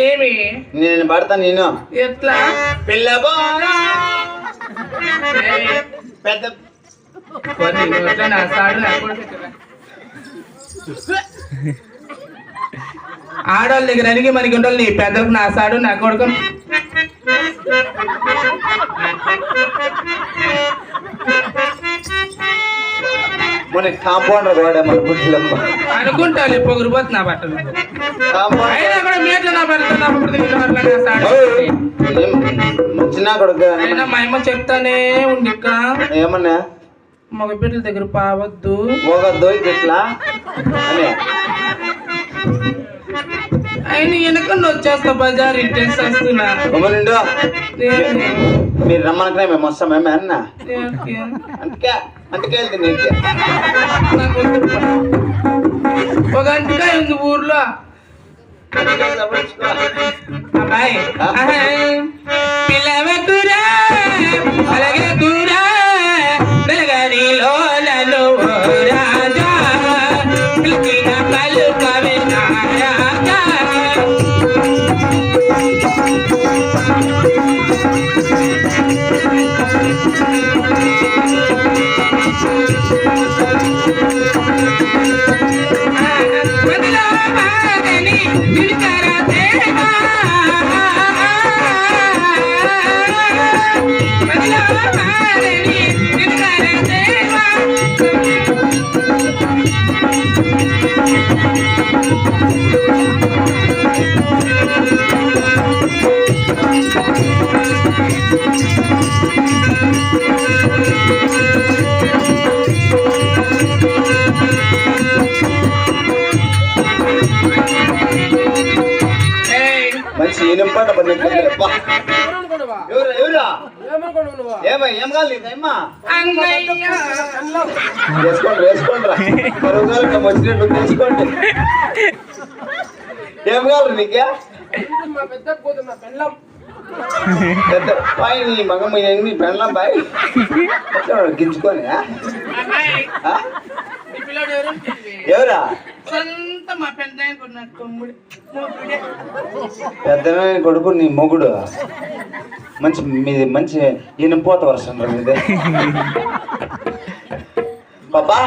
ఏమి నేను పడతా నేను ఎట్లా పిల్ల పెద్ద నా సాడు నా కొడుకు ఆడవాళ్ళ దగ్గర అడిగి మనకి ఉండాలి నీ పెద్దకు నా సాడు నా కొడుకు మన కాంపౌండర్ కూడా మన గుడ్లు అనుకుంటాను పొగురుపోతు నా బట్టలు అయినా కూడా మీట్లో నా బట్టలు నా వచ్చినా కొడుకు అయినా మా అమ్మ చెప్తానే ఉండి ఏమన్నా మగ బిడ్డల దగ్గర పావద్దు పోగద్దు ఇట్లా అని అయినా వెనకుండా వచ్చేస్తా బజార్ ఇంటెన్స్ వస్తున్నా మీరు రమ్మనకనే మేము వస్తామేమే అన్న అందుకే అందుకే వెళ్తే నీకు ఒక గంటగా ఉంది ఊర్లో అమ్మాయి పిల్లవ కూరా అలాగే కూరా బెలగారిలో నన్ను రాజా పిలిచిన పలు కవి రాజా మంచి ఈనంపాట ఎవరా ఏం కావాలి అమ్మా వేసుకోండి వేసుకోండి రా మరొకరు వచ్చినట్టు తీసుకోండి ఏం కావాలి నీకే పెద్ద బాయ్ నీ మగమ్మ నీ పెళ్ళం బాయ్ గించుకొని ఎవరా పెద్ద కొడుకు నీ మొగుడు మంచి మీది మంచి ఈయన పోత వర్షం రా మీదే బాబా